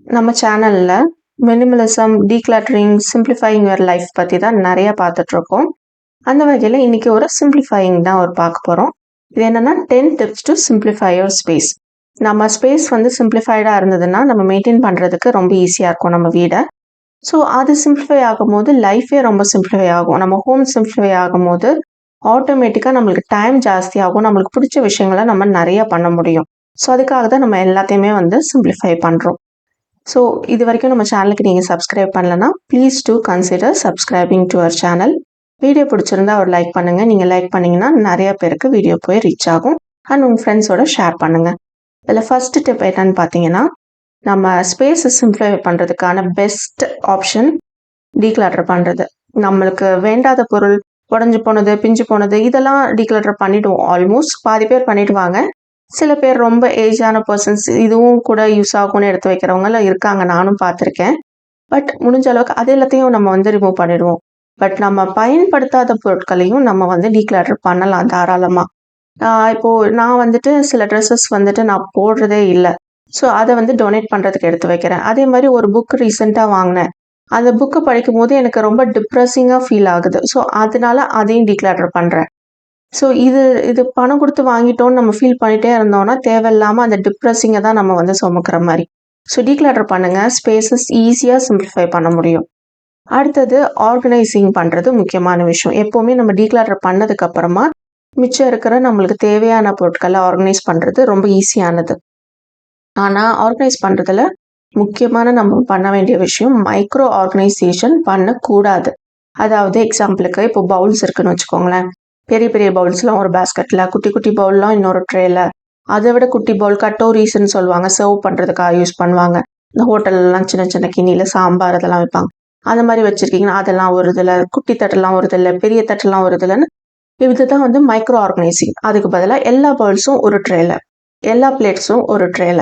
நம்ம சேனல்ல minimalism, decluttering, simplifying your life பத்தி தான் நெறைய பார்த்துட்ருக்கோம். அந்த வகையில இன்னைக்கு ஒரு சிம்பிளிஃபையிங் தான் பார்க்க போறோம். இது என்னன்னா 10 tips to simplify your space. நம்ம ஸ்பேஸ் வந்து சிம்பிளிஃபைடா இருந்ததுன்னா, நம்ம மெயின்டெயின் பண்றதுக்கு ரொம்ப ஈஸியா இருக்கும் நம்ம வீட. ஸோ அது சிம்பிளிஃபை ஆகும்போது லைஃபே ரொம்ப சிம்பிளிஃபை ஆகும். நம்ம ஹோம் சிம்பிளிஃபை ஆகும்போது, ஆட்டோமேட்டிக்கா நம்மளுக்கு டைம் ஜாஸ்தியாகும். நம்மளுக்கு பிடிச்ச விஷயங்கள நம்ம நெறைய பண்ண முடியும். ஸோ அதுக்காக தான் நம்ம எல்லாத்தையுமே வந்து சிம்பிளிஃபை பண்றோம். ஸோ இது வரைக்கும் நம்ம சேனலுக்கு நீங்கள் சப்ஸ்கிரைப் பண்ணலன்னா please do consider subscribing to our channel. Video பிடிச்சிருந்தா ஒரு லைக் பண்ணுங்கள். நீங்கள் லைக் பண்ணிங்கன்னா நிறைய பேருக்கு வீடியோ போய் ரீச் ஆகும். அண்ட் உங்கள் ஃப்ரெண்ட்ஸோட ஷேர் பண்ணுங்கள். இதில் ஃபஸ்ட்டு டிப் என்னன்னு பார்த்தீங்கன்னா, நம்ம ஸ்பேஸை சிம்பிளை பண்ணுறதுக்கான பெஸ்ட் ஆப்ஷன் டீக்ளட்டர் பண்ணுறது. நம்மளுக்கு வேண்டாத பொருள், உடஞ்சி போனது, பிஞ்சு போனது, இதெல்லாம் டீக்ளட்டர் பண்ணிவிடுவோம். ஆல்மோஸ்ட் பாதி பேர் பண்ணிவிடுவாங்க. சில பேர் ரொம்ப ஏஜான பர்சன்ஸ் இதுவும் கூட யூஸ் ஆகும்னு எடுத்து வைக்கிறவங்களாம் இருக்காங்க, நானும் பார்த்துருக்கேன். பட் முடிஞ்ச அளவுக்கு அது எல்லாத்தையும் நம்ம வந்து ரிமூவ் பண்ணிடுவோம். பட் நம்ம பயன்படுத்தாத பொருட்களையும் நம்ம வந்து டீக்ளட்டர் பண்ணலாம் தாராளமாக. இப்போது நான் வந்துட்டு சில ட்ரெஸ்ஸஸ் வந்துட்டு நான் போடுறதே இல்லை. ஸோ அதை வந்து டொனேட் பண்ணுறதுக்கு எடுத்து வைக்கிறேன். அதே மாதிரி ஒரு புக் ரீசெண்டாக வாங்கினேன். அந்த புக்கை படிக்கும் போது எனக்கு ரொம்ப டிப்ரெஸிங்காக ஃபீல் ஆகுது. ஸோ அதனால அதையும் டீக்ளட்டர் பண்ணுறேன். ஸோ இது பணம் கொடுத்து வாங்கிட்டோன்னு நம்ம ஃபீல் பண்ணிகிட்டே இருந்தோம்னா தேவையில்லாமல் அந்த டிப்ரெஸிங்கை தான் நம்ம வந்து சுமக்கிற மாதிரி. ஸோ டீக்ளட்டர் பண்ணுங்கள், ஸ்பேசஸ் ஈஸியாக சிம்பிளிஃபை பண்ண முடியும். அடுத்தது ஆர்கனைசிங் பண்ணுறது முக்கியமான விஷயம். எப்போவுமே நம்ம டீக்ளட்டர் பண்ணதுக்கப்புறமா மிச்சம் இருக்கிற நம்மளுக்கு தேவையான பொருட்களை ஆர்கனைஸ் பண்ணுறது ரொம்ப ஈஸியானது. ஆனால் ஆர்கனைஸ் பண்ணுறதுல முக்கியமான நம்ம பண்ண வேண்டிய விஷயம் மைக்ரோ ஆர்கனைசேஷன் பண்ணக்கூடாது. அதாவது எக்ஸாம்பிளுக்கு இப்போ பவுல்ஸ் இருக்குன்னு வச்சுக்கோங்களேன். பெரிய பெரிய பவுல்ஸ்லாம் ஒரு பேஸ்கெட்டில், குட்டி குட்டி பவுல்லாம் இன்னொரு ட்ரேல, அதை விட குட்டி பவுல் கட்டோரிஸ்ன்னு சொல்லுவாங்க, சர்வ் பண்ணுறதுக்காக யூஸ் பண்ணுவாங்க. இந்த ஹோட்டல்லாம் சின்ன சின்ன கிண்ணியில் சாம்பார் அதெல்லாம் வைப்பாங்க. அந்த மாதிரி வச்சுருக்கீங்கன்னா அதெல்லாம் ஒரு இதில், குட்டி தட்டெல்லாம் ஒரு இதில், பெரிய தட்டெல்லாம் ஒரு இதுலன்னு இதுதான் வந்து மைக்ரோ ஆர்கனைசிங். அதுக்கு பதிலாக எல்லா பவுல்ஸும் ஒரு ட்ரேல, எல்லா பிளேட்ஸும் ஒரு ட்ரேல,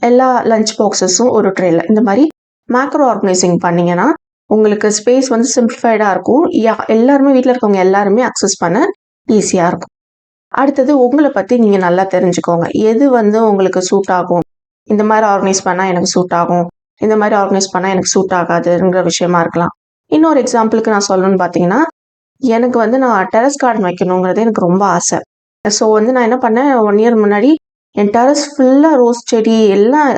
எல்லா லஞ்ச் பாக்ஸஸும் ஒரு ட்ரேல, இந்த மாதிரி மேக்ரோ ஆர்கனைசிங் பண்ணிங்கன்னா உங்களுக்கு ஸ்பேஸ் வந்து சிம்பிளிஃபைடாக இருக்கும். எல்லாருமே வீட்டில் இருக்கவங்க எல்லாருமே அக்சஸ் பண்ண ஈஸியாக இருக்கும். அடுத்தது உங்களை பற்றி நீங்கள் நல்லா தெரிஞ்சுக்கோங்க. எது வந்து உங்களுக்கு சூட் ஆகும், இந்த மாதிரி ஆர்கனைஸ் பண்ணால் எனக்கு சூட் ஆகும், இந்த மாதிரி ஆர்கனைஸ் பண்ணால் எனக்கு சூட் ஆகாதுங்கிற விஷயமா இருக்கலாம். இன்னொரு எக்ஸாம்பிளுக்கு நான் சொல்லணும்னு பார்த்தீங்கன்னா, எனக்கு வந்து நான் டெரஸ் கார்டன் வைக்கணுங்கிறது எனக்கு ரொம்ப ஆசை. ஸோ வந்து நான் என்ன பண்ணேன், 1 இயர் முன்னாடி என் டெரஸ் ஃபுல்லாக ரோஸ் செடி எல்லாம்,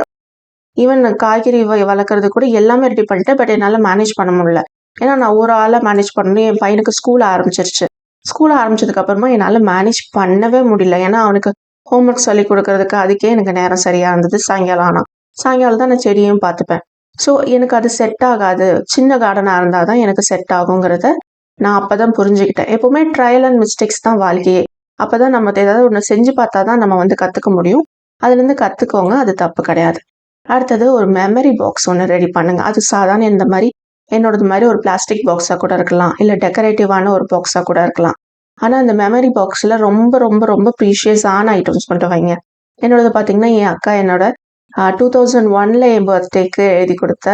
ஈவன் காய்கறி வளர்க்குறது கூட எல்லாமே ரெடி பண்ணிட்டேன். பட் என்னால் மேனேஜ் பண்ண முடியல. ஏன்னா நான் ஒரு ஆளாக மேனேஜ் பண்ணணும். என் பையனுக்கு ஸ்கூல் ஆரம்பிச்சிருச்சு. ஸ்கூல் ஆரம்பிச்சதுக்கப்புறமா என்னால் மேனேஜ் பண்ணவே முடியல. ஏன்னா அவனுக்கு ஹோம்ஒர்க் சொல்லி கொடுக்கறதுக்கு அதுக்கே எனக்கு நேரம் சரியாக இருந்தது. சாயங்காலம் ஆனால் சாயங்காலம் தான் நான் செடியும் பார்த்துப்பேன். ஸோ எனக்கு அது செட் ஆகாது. சின்ன கார்டனாக இருந்தால் தான் எனக்கு செட் ஆகுங்கிறத நான் அப்போ தான் புரிஞ்சுக்கிட்டேன். எப்போவுமே ட்ரையல் அண்ட் மிஸ்டேக்ஸ் தான் வாழ்க்கையே. அப்போ தான் நம்ம ஏதாவது ஒன்று செஞ்சு பார்த்தா தான் நம்ம வந்து கற்றுக்க முடியும். அதுலேருந்து கற்றுக்கோங்க, அது தப்பு கிடையாது. அடுத்தது ஒரு மெமரி பாக்ஸ் ஒன்று ரெடி பண்ணுங்க. அது சாதாரண இந்த மாதிரி என்னோடது மாதிரி ஒரு பிளாஸ்டிக் பாக்ஸாக கூட இருக்கலாம், இல்லை டெக்கரேட்டிவான ஒரு பாக்ஸாக கூட இருக்கலாம். ஆனால் அந்த மெமரி பாக்ஸில் ரொம்ப ரொம்ப ரொம்ப ப்ரீஷியஸான ஐட்டம்ஸ் மட்டும் வைங்க. என்னோடது பார்த்தீங்கன்னா, என் அக்கா என்னோட 2001 என் பர்த்டேக்கு எழுதி கொடுத்த,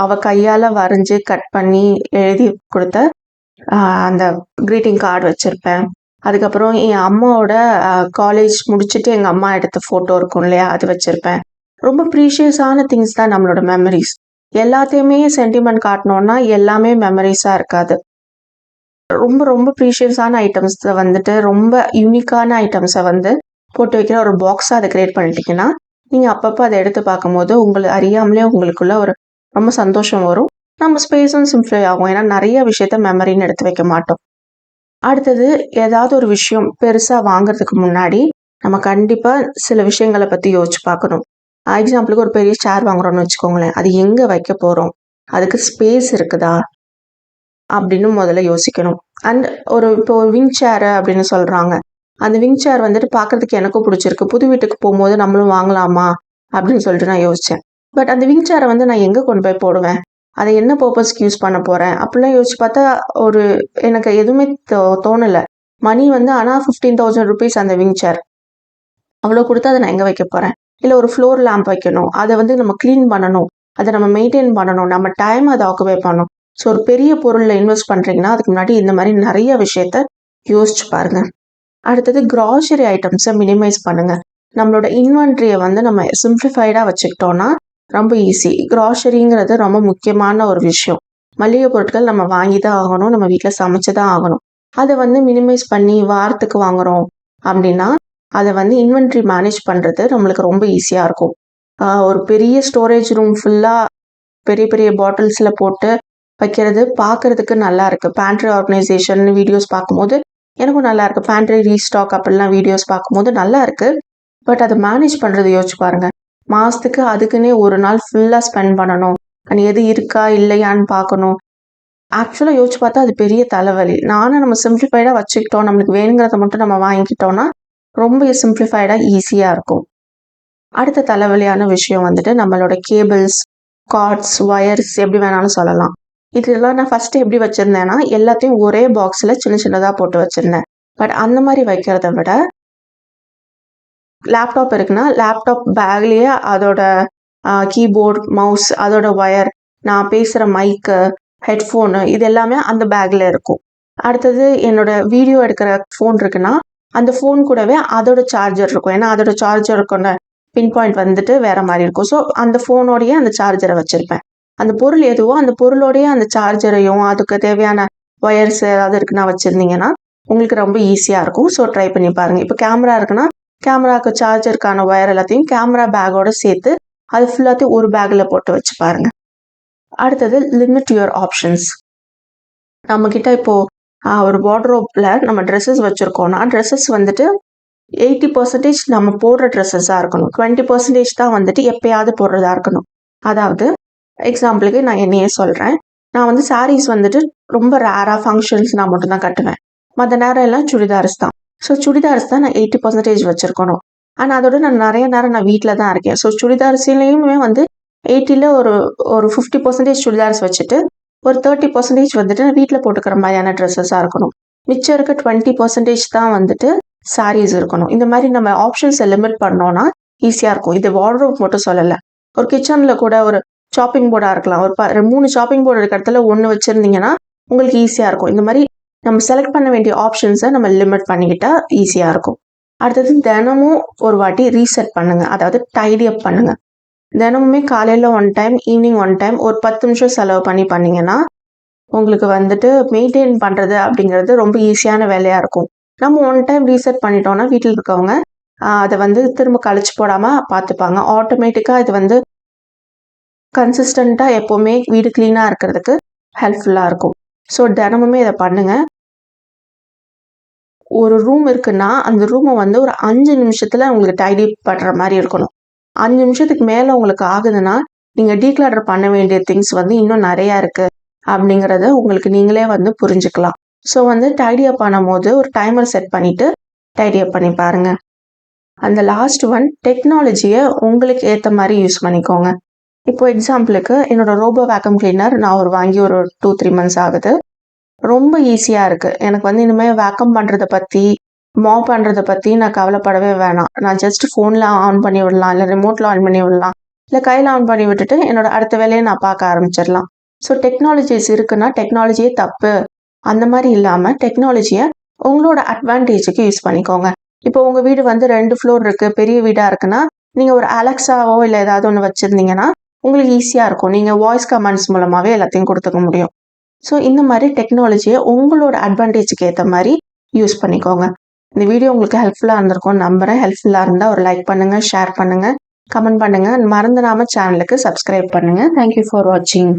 அவள் கையால் வரைஞ்சி கட் பண்ணி எழுதி கொடுத்த அந்த க்ரீட்டிங் கார்டு வச்சுருப்பேன். அதுக்கப்புறம் என் அம்மாவோட காலேஜ் முடிச்சுட்டு எங்கள் அம்மா எடுத்த ஃபோட்டோ இருக்கும் இல்லையா, அது வச்சுருப்பேன். ரொம்ப ப்ரீஷியஸான திங்ஸ் தான் நம்மளோட மெமரிஸ். எல்லாத்தையுமே சென்டிமெண்ட் காட்டினோன்னா எல்லாமே மெமரிஸாக இருக்காது. ரொம்ப ரொம்ப ப்ரீஷியஸான ஐட்டம்ஸை வந்துட்டு, ரொம்ப யூனிக்கான ஐட்டம்ஸை வந்து போட்டு வைக்கிற ஒரு பாக்ஸாக அதை க்ரியேட் பண்ணிட்டீங்கன்னா, நீங்கள் அப்பப்போ அதை எடுத்து பார்க்கும்போது உங்களை அறியாமலே உங்களுக்குள்ள ஒரு ரொம்ப சந்தோஷம் வரும். நம்ம ஸ்பேஸும் சிம்பிளை ஆகும். ஏன்னா நிறைய விஷயத்த மெமரின்னு எடுத்து வைக்க மாட்டோம். அடுத்தது ஏதாவது ஒரு விஷயம் பெருசாக வாங்குறதுக்கு முன்னாடி நம்ம கண்டிப்பாக சில விஷயங்களை பற்றி யோசிச்சு பார்க்கணும். எக்ஸாம்பிளுக்கு ஒரு பெரிய சேர் வாங்குறோம்னு வச்சுக்கோங்களேன். அது எங்கே வைக்க போகிறோம், அதுக்கு ஸ்பேஸ் இருக்குதா அப்படின்னு முதல்ல யோசிக்கணும். அண்ட் இப்போ விங் சேரு அப்படின்னு சொல்கிறாங்க. அந்த விங் சேர் வந்துட்டு பார்க்குறதுக்கு எனக்கும் பிடிச்சிருக்கு. புது வீட்டுக்கு போகும்போது நம்மளும் வாங்கலாமா அப்படின்னு சொல்லிட்டு நான் யோசித்தேன். பட் அந்த விங் சேரை வந்து நான் எங்கே கொண்டு போய் போடுவேன், அதை என்ன பர்பஸ்க்கு யூஸ் பண்ண போகிறேன் அப்படிலாம் யோசிச்சு பார்த்தா எனக்கு எதுவுமே தோணலை. மணி வந்து ஆனால் 15,000 ருபீஸ் அந்த விங் சேர். அவ்வளோ கொடுத்து அதை நான் எங்கே வைக்க போகிறேன்? இல்லை ஒரு ஃப்ளோர் லேம்ப் வைக்கணும், அதை வந்து நம்ம க்ளீன் பண்ணணும், அதை நம்ம மெயின்டைன் பண்ணணும், நம்ம டைம் அதை ஆக்குபை பண்ணணும். ஸோ ஒரு பெரிய பொருளில் இன்வெஸ்ட் பண்ணுறீங்கன்னா அதுக்கு முன்னாடி இந்த மாதிரி நிறைய விஷயத்த யோசிச்சு பாருங்க. அடுத்தது க்ராசரி ஐட்டம்ஸை மினிமைஸ் பண்ணுங்க. நம்மளோட இன்வென்ட்ரியை வந்து நம்ம சிம்பிளிஃபைடாக வச்சுக்கிட்டோன்னா ரொம்ப ஈஸி. கிராசரிங்கிறது ரொம்ப முக்கியமான ஒரு விஷயம். மளிகை பொருட்கள் நம்ம வாங்கி தான் ஆகணும். நம்ம வீட்டில் சமைச்சு தான் ஆகணும். அதை வந்து மினிமைஸ் பண்ணி வாரத்துக்கு வாங்குறோம் அப்படின்னா, அதை வந்து இன்வென்ட்ரி மேனேஜ் பண்ணுறது நம்மளுக்கு ரொம்ப ஈஸியாக இருக்கும். ஒரு பெரிய ஸ்டோரேஜ் ரூம் ஃபுல்லாக பெரிய பெரிய பாட்டில்ஸில் போட்டு வைக்கிறது பார்க்கறதுக்கு நல்லா இருக்கு. பேண்ட்ரி ஆர்கனைசேஷன் வீடியோஸ் பார்க்கும்போது எனக்கும் நல்லா இருக்கு. பேண்ட்ரி ரீஸ்டாக் அப்படிலாம் வீடியோஸ் பார்க்கும்போது நல்லா இருக்கு. பட் அதை மேனேஜ் பண்ணுறது யோசிச்சு பாருங்க. மாதத்துக்கு அதுக்குன்னே ஒரு நாள் ஃபுல்லாக ஸ்பெண்ட் பண்ணணும். அண்ட் எது இருக்கா இல்லையான்னு பார்க்கணும். ஆக்சுவலாக யோசிச்சு பார்த்தா அது பெரிய தலைவலி. நானும் நம்ம சிம்பிளிஃபைடாக வச்சுக்கிட்டோம், நம்மளுக்கு வேணுங்கிறத மட்டும் நம்ம வாங்கிக்கிட்டோம்னா ரொம்ப சிம்பிளிஃபைடாக ஈஸியாக இருக்கும். அடுத்த தலைவலியான விஷயம் வந்துட்டு நம்மளோட கேபிள்ஸ், கார்ட்ஸ், ஒயர்ஸ் எப்படி வேணாலும் சொல்லலாம். இதெல்லாம் நான் ஃபஸ்ட்டு எப்படி வச்சுருந்தேன்னா, எல்லாத்தையும் ஒரே பாக்ஸில் சின்ன சின்னதாக போட்டு வச்சுருந்தேன். பட் அந்த மாதிரி வைக்கிறத விட லேப்டாப் இருக்குன்னா லேப்டாப் பேக்லேயே அதோட கீபோர்ட், மவுஸ், அதோட ஒயர், நான் பேசுகிற மைக்கு, ஹெட்ஃபோனு இது எல்லாமே அந்த பேக்கில் இருக்கும். அடுத்தது என்னோட வீடியோ எடுக்கிற ஃபோன் இருக்குன்னா அந்த ஃபோன் கூடவே அதோட சார்ஜர் இருக்கும். ஏன்னா அதோட சார்ஜருக்கான பின் பாயிண்ட் வந்துட்டு வேற மாதிரி இருக்கும். ஸோ அந்த ஃபோனோடையே அந்த சார்ஜரை வச்சுருப்பேன். அந்த பொருள் எதுவோ அந்த பொருளோடையே அந்த சார்ஜரையும் அதுக்கு தேவையான ஒயர்ஸ் ஏதாவது இருக்குன்னா வச்சுருந்தீங்கன்னா உங்களுக்கு ரொம்ப ஈஸியாக இருக்கும். ஸோ ட்ரை பண்ணி பாருங்கள். இப்போ கேமரா இருக்குன்னா கேமராவுக்கு சார்ஜருக்கான ஒயர் எல்லாத்தையும் கேமரா பேக்கோட சேர்த்து அது ஃபுல்லாத்தையும் ஒரு பேக்கில் போட்டு வச்சு பாருங்கள். அடுத்தது லிமிட் யுவர் ஆப்ஷன்ஸ். நம்மக்கிட்ட இப்போது ஒரு வார்ட்ரோப்பில் நம்ம ட்ரெஸ்ஸஸ் வச்சுருக்கோன்னா ட்ரெஸ்ஸஸ் வந்துட்டு 80% நம்ம போடுற ட்ரெஸ்ஸஸாக இருக்கணும். 20% தான் வந்துட்டு எப்பயாவது போடுறதா இருக்கணும். அதாவது எக்ஸாம்பிளுக்கு நான் என்னையே சொல்கிறேன். நான் வந்து சாரீஸ் வந்துட்டு ரொம்ப ரேராக ஃபங்க்ஷன்ஸ் நான் மட்டும் தான் கட்டுவேன். மற்ற நேரம் எல்லாம் சுடிதார்ஸ் தான். ஸோ சுடிதார்ஸ் தான் நான் 80% வச்சுருக்கணும். ஆனால் அதோட நான் நிறைய நேரம் நான் வீட்டில் தான் இருக்கேன். ஸோ சுடிதார்ஸ்லேயுமே வந்து 80ல் ஒரு 50% சுடிதார்ஸ் வச்சுட்டு ஒரு 30% வந்துட்டு நான் வீட்டில் போட்டுக்கிற மாதிரியான ட்ரெஸ்ஸஸாக இருக்கணும். மிச்சம் இருக்க 20% தான் வந்துட்டு சாரீஸ் இருக்கணும். இந்த மாதிரி நம்ம ஆப்ஷன்ஸை லிமிட் பண்ணோன்னா ஈஸியாக இருக்கும். இது வார்ட்ரோப் மட்டும் சொல்லலை. ஒரு கிச்சனில் கூட ஒரு ஷாப்பிங் போர்டாக இருக்கலாம். ஒரு 3 ஷாப்பிங் போர்டு இருக்க இடத்துல 1 வச்சுருந்தீங்கன்னா உங்களுக்கு ஈஸியாக இருக்கும். இந்த மாதிரி நம்ம செலக்ட் பண்ண வேண்டிய ஆப்ஷன்ஸை நம்ம லிமிட் பண்ணிக்கிட்டா ஈஸியாக இருக்கும். அடுத்தது தினமும் ஒரு வாட்டி ரீசெட் பண்ணுங்கள். அதாவது டைடி அப் பண்ணுங்கள். தினமுமே காலையில் 1 டைம், ஈவினிங் 1 டைம் ஒரு 10 நிமிஷம் செலவு பண்ணிங்கன்னா உங்களுக்கு வந்துட்டு மெயின்டைன் பண்ணுறது அப்படிங்கிறது ரொம்ப ஈஸியான வேலையாக இருக்கும். நம்ம 1 டைம் ரீசெட் பண்ணிட்டோம்னா வீட்டில் இருக்கவங்க அதை வந்து திரும்ப கழிச்சு போடாமல் பார்த்துப்பாங்க. ஆட்டோமேட்டிக்காக இது வந்து கன்சிஸ்டண்ட்டாக எப்போவுமே வீடு க்ளீனாக இருக்கிறதுக்கு ஹெல்ப்ஃபுல்லாக இருக்கும். ஸோ தினமுமே இதை பண்ணுங்கள். ஒரு ரூம் இருக்குன்னா அந்த ரூமை வந்து ஒரு 5 நிமிஷத்தில் உங்களுக்கு டைடி பண்ணுற மாதிரி இருக்கணும். 5 நிமிஷத்துக்கு மேலே உங்களுக்கு ஆகுதுன்னா நீங்கள் டீக்ளட்டர் பண்ண வேண்டிய திங்ஸ் வந்து இன்னும் நிறையா இருக்குது அப்படிங்கிறத உங்களுக்கு நீங்களே வந்து புரிஞ்சுக்கலாம். ஸோ வந்து டைடி அப் பண்ணும்போது ஒரு டைமர் செட் பண்ணிவிட்டு டைடி அப் பண்ணி பாருங்கள். அந்த லாஸ்ட் ஒன், டெக்னாலஜியை உங்களுக்கு ஏற்ற மாதிரி யூஸ் பண்ணிக்கோங்க. இப்போ எக்ஸாம்பிளுக்கு என்னோட ரோபோ வேக்கம் கிளீனர் நான் வாங்கி ஒரு 2-3 மந்த்ஸ் ஆகுது. ரொம்ப ஈஸியாக இருக்குது. எனக்கு வந்து இனிமேல் வேக்கம் பண்ணுறதை பற்றி, மாப் பண்ணுறதை பற்றி நான் கவலைப்படவே வேணாம். நான் ஜஸ்ட் ஃபோனில் ஆன் பண்ணி விடலாம், இல்லை ரிமோட்டில் ஆன் பண்ணி விடலாம், இல்லை கையில் ஆன் பண்ணி விட்டுட்டு என்னோட அடுத்த வேலையை நான் பார்க்க ஆரம்பிச்சிடலாம். ஸோ டெக்னாலஜிஸ் இருக்குன்னா டெக்னாலஜியே தப்பு அந்த மாதிரி இல்லாமல் டெக்னாலஜியை உங்களோட அட்வான்டேஜுக்கு யூஸ் பண்ணிக்கோங்க. இப்போ உங்கள் வீடு வந்து 2 ஃப்ளோர் இருக்குது, பெரிய வீடாக இருக்குன்னா நீங்கள் ஒரு அலெக்ஸாவோ இல்லை ஏதாவது ஒன்று வச்சுருந்தீங்கன்னா உங்களுக்கு ஈஸியாக இருக்கும். நீங்கள் வாய்ஸ் கமாண்ட்ஸ் மூலமாகவே எல்லாத்தையும் கொடுத்துக்க முடியும். ஸோ இந்த மாதிரி டெக்னாலஜியை உங்களோட அட்வான்டேஜுக்கு ஏற்ற மாதிரி யூஸ் பண்ணிக்கோங்க. இந்த வீடியோ உங்களுக்கு ஹெல்ப்ஃபுல்லாக இருந்திருக்கும்னு நம்புகிறேன். ஹெல்ப்ஃபுல்லாக இருந்தால் ஒரு லைக் பண்ணுங்கள், ஷேர் பண்ணுங்கள், கமெண்ட் பண்ணுங்கள். மறந்துடாமல் சேனலுக்கு சப்ஸ்கிரைப் பண்ணுங்கள். தேங்க்யூ ஃபார் வாட்சிங்.